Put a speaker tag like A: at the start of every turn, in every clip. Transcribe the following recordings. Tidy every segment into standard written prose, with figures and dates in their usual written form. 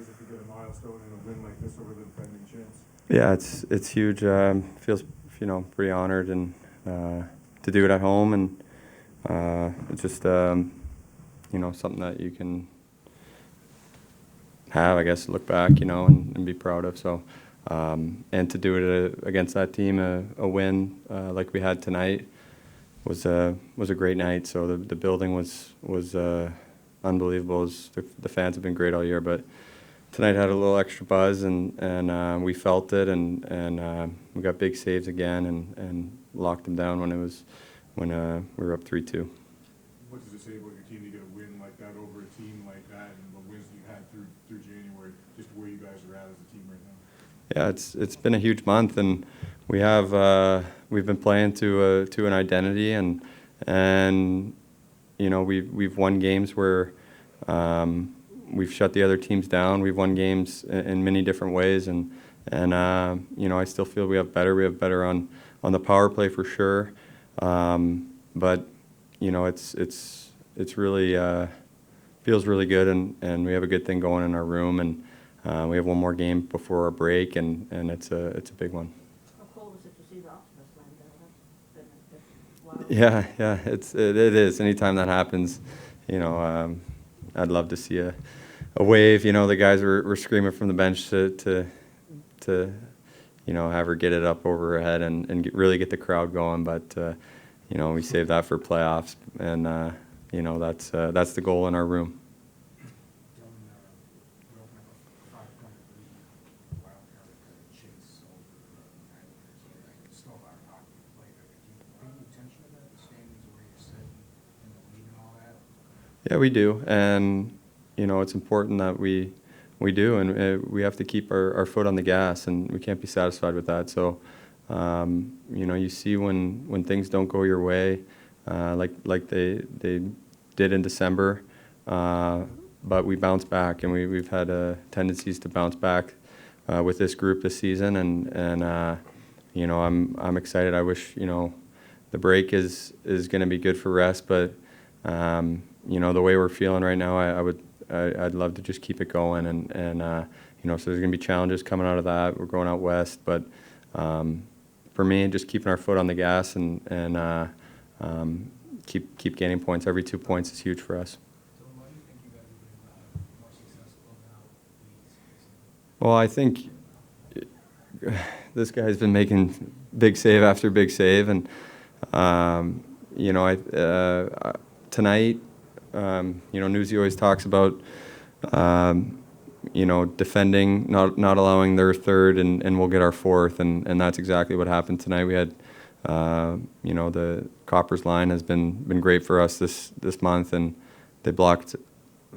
A: visit to get a milestone and a win like this over the defending champs?
B: Yeah, it's huge. Feels pretty honored and to do it at home, and it's just something that you can have, I guess, look back, and be proud of. So, and to do it against that team, a win like we had tonight was a great night. So the building was unbelievable. The fans have been great all year, but tonight had a little extra buzz, and we felt it, and we got big saves again, and locked them down when we were up 3-2.
A: What does it say about your team to get a win like that over a team like that, and the wins you had through January, just where you guys are at as a team right now?
B: Yeah, it's been a huge month, and we've been playing to an identity, and we've won games where we've shut the other teams down. We've won games in many different ways, and I still feel we have better. We have better on the power play for sure, but it's really feels really good, and we have a good thing going in our room, and we have one more game before our break, and it's a big one.
C: How cool was it to see the Optimus land there?
B: Yeah, it is. Anytime that happens, I'd love to see a wave. The guys were screaming from the bench to have her get it up over her head and really get the crowd going. But we saved that for playoffs, and that's the goal in our room. Yeah, we do, and it's important that we do, and we have to keep our foot on the gas, and we can't be satisfied with that. So, you see when things don't go your way, like they did in December, but we bounce back, and we've had tendencies to bounce back with this group this season, and I'm excited. I wish the break is going to be good for rest, but the way we're feeling right now, I'd love to just keep it going, and so there's going to be challenges coming out of that. We're going out west, but for me, just keeping our foot on the gas and keep gaining points. Every 2 points is huge for us.
D: So why do you think you guys have been more successful now?
B: Well, I think this guy's been making big save after big save, and tonight, Newsy always talks about defending, not allowing their third, and we'll get our fourth, and that's exactly what happened tonight. We had the Coppers line has been great for us this month, and they blocked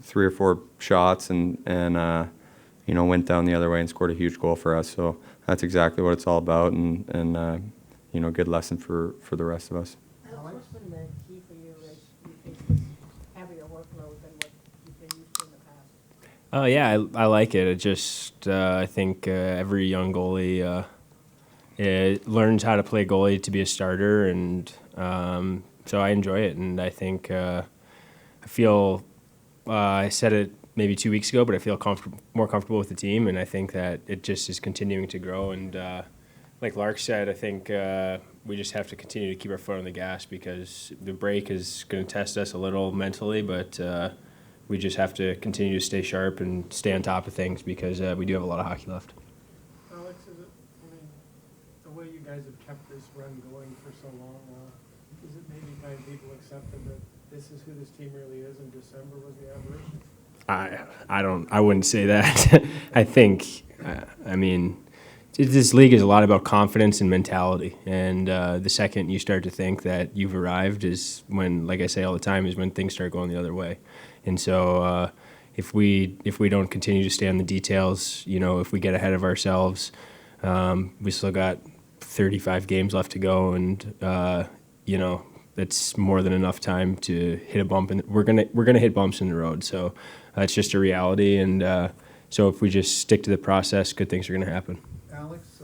B: 3 or 4 shots and went down the other way and scored a huge goal for us. So that's exactly what it's all about, and good lesson for the rest of us.
C: What's been the key for you as you face this heavier workload than what you've been used to in the past?
E: Yeah, I like it. It just I think every young goalie learns how to play goalie to be a starter, and so I enjoy it. And I think I feel I said it maybe 2 weeks ago, but I feel more comfortable with the team, and I think that it just is continuing to grow. And like Lark said, I think we just have to continue to keep our foot on the gas, because the break is going to test us a little mentally, but we just have to continue to stay sharp and stay on top of things, because we do have a lot of hockey left.
D: Alex, the way you guys have kept this run going for so long, is it maybe time people accepted that this is who this team really is, and December was the aberration?
E: I wouldn't say that. I think, this league is a lot about confidence and mentality, and the second you start to think that you've arrived is when, like I say all the time, is when things start going the other way. And so if we don't continue to stay on the details, if we get ahead of ourselves, we still got 35 games left to go, and that's more than enough time to hit a bump, and we're gonna hit bumps in the road. So it's just a reality, and so if we just stick to the process, good things are gonna happen.
F: Alex,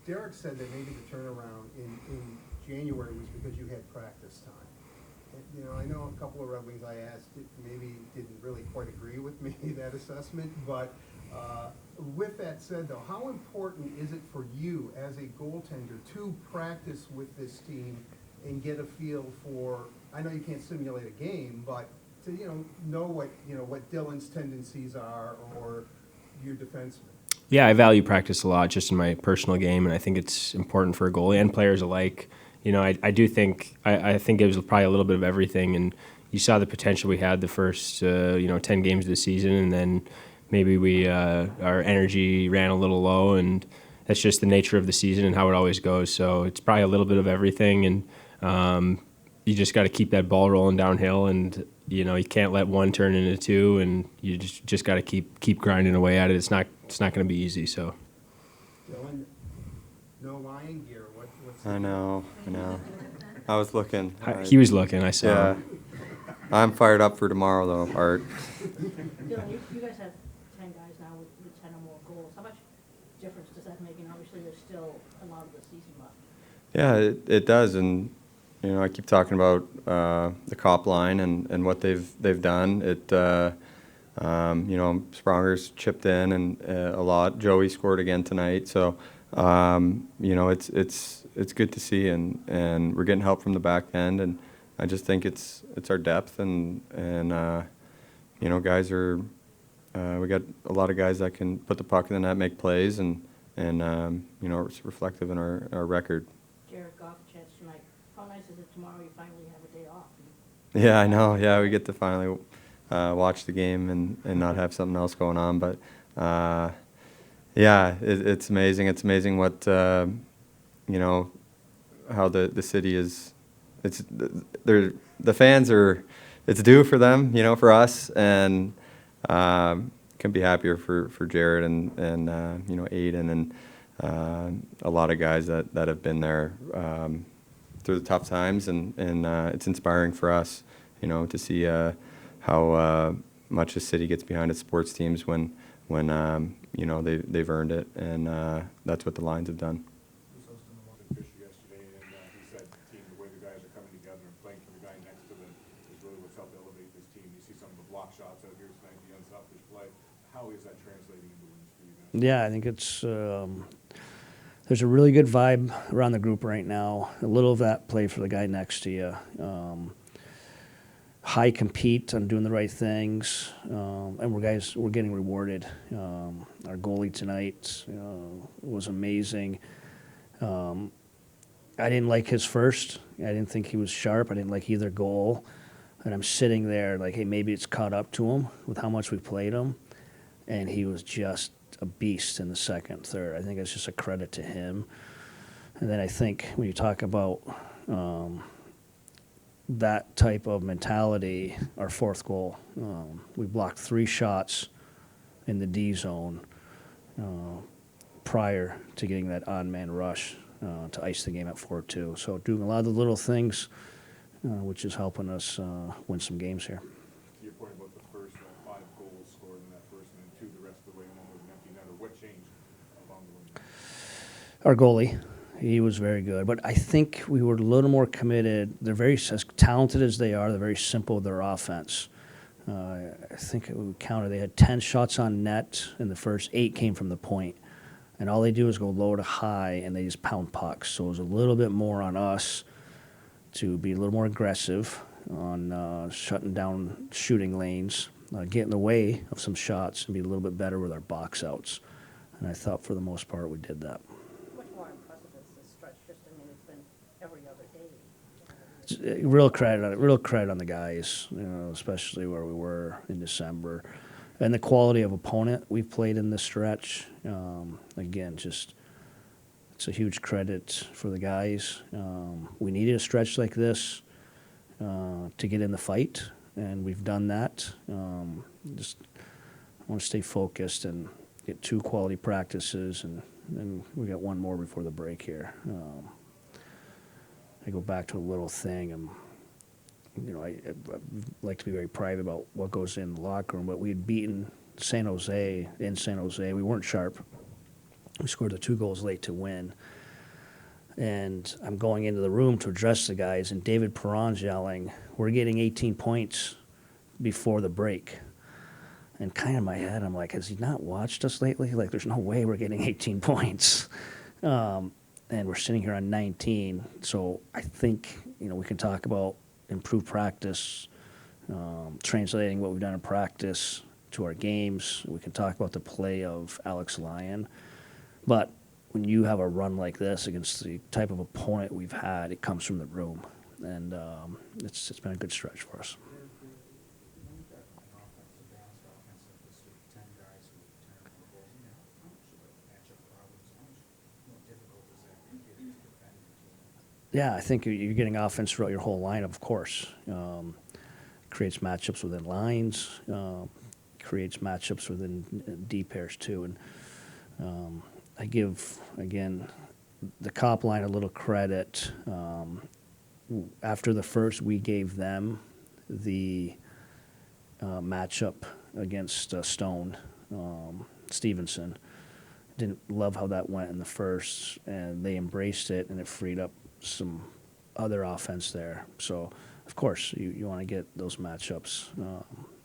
F: Derek said that maybe the turnaround in January was because you had practice time.
G: you know, I know a couple of Red Wings I asked, maybe didn't really quite agree with me, that assessment, but with that said, though, how important is it for you as a goaltender to practice with this team and get a feel for, I know you can't simulate a game, but to, know what Dylan's tendencies are or your defenseman?
E: Yeah, I value practice a lot just in my personal game, and I think it's important for a goalie and players alike. I do think I think it was probably a little bit of everything, and you saw the potential we had the first 10 games of the season, and then maybe our energy ran a little low, and that's just the nature of the season and how it always goes. So it's probably a little bit of everything, and you just got to keep that ball rolling downhill, and you can't let one turn into two, and you just got to keep grinding away at it. It's not going to be easy. So.
G: Dylan, no Lyon gear, what's
B: I know. I was looking.
E: He was looking. I saw.
B: Yeah.
E: Him.
B: I'm fired up for tomorrow, though, Art.
C: Dylan, you guys have 10 guys now with 10 or more goals. How much difference does that make? And obviously, there's still a lot of the season left.
B: Yeah, it does, and I keep talking about the cop line and what they've done. Spronger's chipped in and a lot. Joey scored again tonight, so it's good to see, and we're getting help from the back end, and I just think it's our depth and guys are we got a lot of guys that can put the puck in the net, make plays, and it's reflective in our record.
C: Jared Goff, a chance tonight. How nice is it tomorrow you finally have a day off?
B: Yeah, I know. Yeah, we get to finally watch the game and not have something else going on. But it's amazing. It's amazing what how the city is. The fans are. It's due for them, for us, and can be happier for Jared and Aiden and a lot of guys that have been there through the tough times, and it's inspiring for us, to see how much the city gets behind its sports teams when they've earned it, and that's what the Lions have done.
A: Fisher yesterday, and he said, the way the guys are coming together and playing for the guy next to them is really what's helped elevate this team. You see some of the block shots out here tonight, the unselfish play. How is that translating into wins for you guys?
H: Yeah, I think it's there's a really good vibe around the group right now. A little of that play for the guy next to you. High compete on doing the right things, and we're getting rewarded. Our goalie tonight was amazing. I didn't like his first. I didn't think he was sharp. I didn't like either goal. And I'm sitting there like, hey, maybe it's caught up to him with how much we played him. And he was just a beast in the second, third. I think it's just a credit to him. And then I think when you talk about that type of mentality, our fourth goal, we blocked 3 shots in the D zone prior to getting that odd-man rush to ice the game at 4-2. So doing a lot of the little things, which is helping us win some games here.
A: To your point about the first 5 goals scored in that first, and then 2 the rest of the way, and one was an empty netter. What changed along the way?
H: Our goalie, he was very good. But I think we were a little more committed. They're very, as talented as they are, they're very simple with their offense. I think we counted, they had 10 shots on net, and the first 8 came from the point. And all they do is go low to high, and they just pound pucks. So it was a little bit more on us to be a little more aggressive on shutting down shooting lanes, get in the way of some shots, and be a little bit better with our box outs. And I thought for the most part we did that.
C: Much more impressive is this stretch. It's been every other day.
H: It's real credit on the guys, especially where we were in December. And the quality of opponent we've played in this stretch, again, just it's a huge credit for the guys. We needed a stretch like this to get in the fight, and we've done that. Just want to stay focused and get 2 quality practices, and we got 1 more before the break here. I go back to a little thing. I like to be very private about what goes in the locker room, but we had beaten San Jose in San Jose. We weren't sharp. We scored the 2 goals late to win. And I'm going into the room to address the guys, and David Perron's yelling, "We're getting 18 points before the break." And kind of in my head, I'm like, has he not watched us lately? Like, there's no way we're getting 18 points. And we're sitting here on 19. So I think, we can talk about improved practice, translating what we've done in practice to our games. We can talk about the play of Alex Lyon. But when you have a run like this against the type of opponent we've had, it comes from the room. And it's been a good stretch for us. Yeah, I think you're getting offense throughout your whole lineup, of course. Creates matchups within lines, creates matchups within D pairs too. And I give, again, the Cop line a little credit. After the first, we gave them the matchup against Stone, Stevenson. Didn't love how that went in the first, and they embraced it, and it freed up some other offense there. So, of course, you want to get those matchups,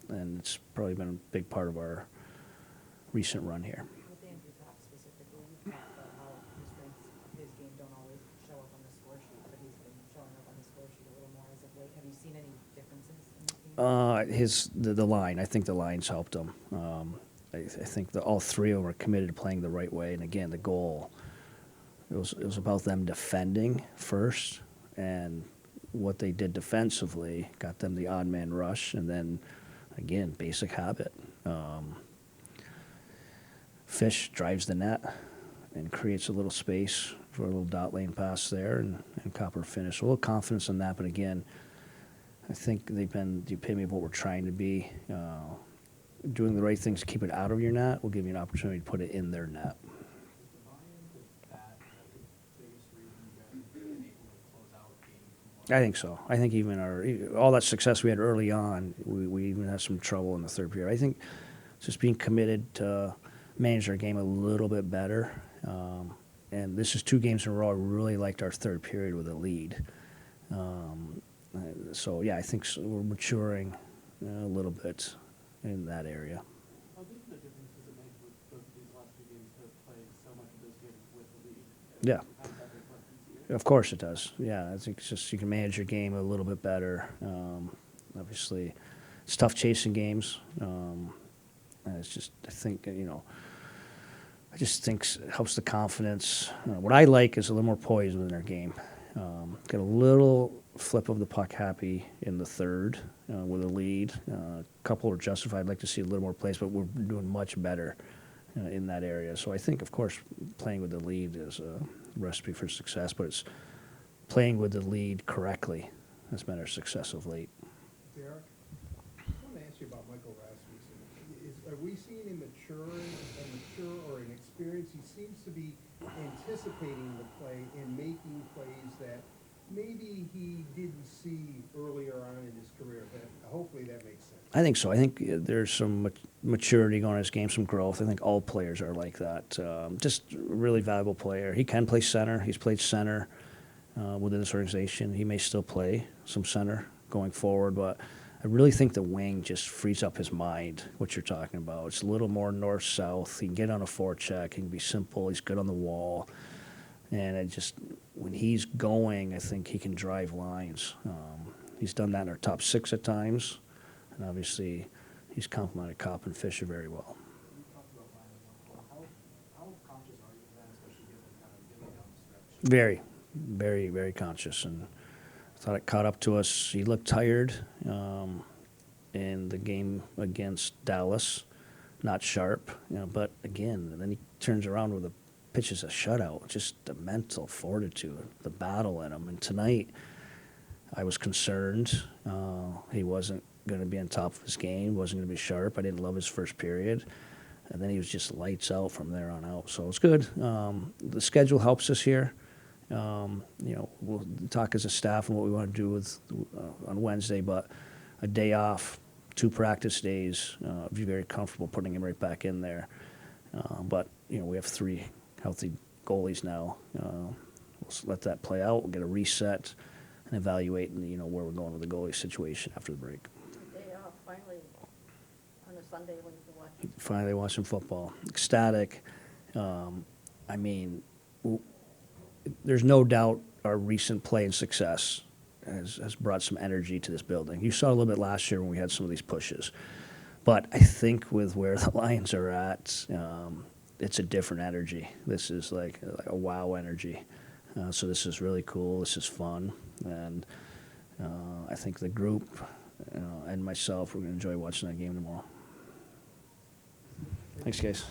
H: and it's probably been a big part of our recent run here.
I: With Andrew Cox specifically, you talked about how the strengths of his game don't always show up on the score sheet, but he's been showing up on the score sheet a little more as of late. Have you seen any differences in his game?
H: The line, I think the line's helped him. I think all three of them are committed to playing the right way, and again, the goal. It was about them defending first, and what they did defensively got them the odd man rush, and then again, basic habit. Fish drives the net and creates a little space for a little dot lane pass there, and Copper finish. A little confidence in that, but again, I think they've been the epitome of what we're trying to be. Doing the right things to keep it out of your net will give you an opportunity to put it in their net. I think so. I think even all that success we had early on, we even had some trouble in the third period. I think just being committed to manage our game a little bit better. And this is 2 games in a row. I really liked our third period with a lead. So, yeah, I think we're maturing a little bit in that area.
D: How big of a difference does it make with these last 2 games to play so much of those games with the lead?
H: Yeah. Of course it does. Yeah, I think it's just you can manage your game a little bit better. Obviously, it's tough chasing games. And it's just, I think, I just think it helps the confidence. What I like is a little more poise within our game. Get a little flip of the puck happy in the third with a lead. A couple are justified. I'd like to see a little more plays, but we're doing much better in that area. So I think, of course, playing with the lead is a recipe for success, but it's playing with the lead correctly has been our success of late.
G: Derek, I want to ask you about Michael Rasmussen. Are we seeing him mature or an experience? He seems to be anticipating the play and making plays that maybe he didn't see earlier on in his career. Hopefully that makes sense.
H: I think so. I think there's some maturity going in his game, some growth. I think all players are like that. Just a really valuable player. He can play center. He's played center within this organization. He may still play some center going forward, but I really think the wing just frees up his mind, what you're talking about. It's a little more north-south. He can get on a forecheck. He can be simple. He's good on the wall. And when he's going, I think he can drive lines. He's done that in our top 6 at times. And obviously, he's complemented Kopp and Fisher very well.
F: You talked about Lyon. How conscious are you of that, especially given kind of getting down the stretch?
H: Very, very, very conscious. And I thought it caught up to us. He looked tired in the game against Dallas, not sharp. But again, then he turns around with a pitches a shutout. Just the mental fortitude, the battle in him. And tonight, I was concerned. He wasn't going to be on top of his game, wasn't going to be sharp. I didn't love his first period. And then he was just lights out from there on out. So it's good. The schedule helps us here. We'll talk as a staff on what we want to do with on Wednesday, but a day off, 2 practice days, I'd be very comfortable putting him right back in there. But we have 3 healthy goalies now. let that play out. We'll get a reset and evaluate, where we're going with the goalie situation after the break.
C: Day off, finally, on a Sunday when you can watch.
H: Finally watching football. Ecstatic. I mean, there's no doubt our recent play and success has brought some energy to this building. You saw a little bit last year when we had some of these pushes. But I think with where the Lions are at, it's a different energy. This is like a wow energy. So this is really cool. This is fun. And I think the group and myself, we're going to enjoy watching that game tomorrow. Thanks, guys.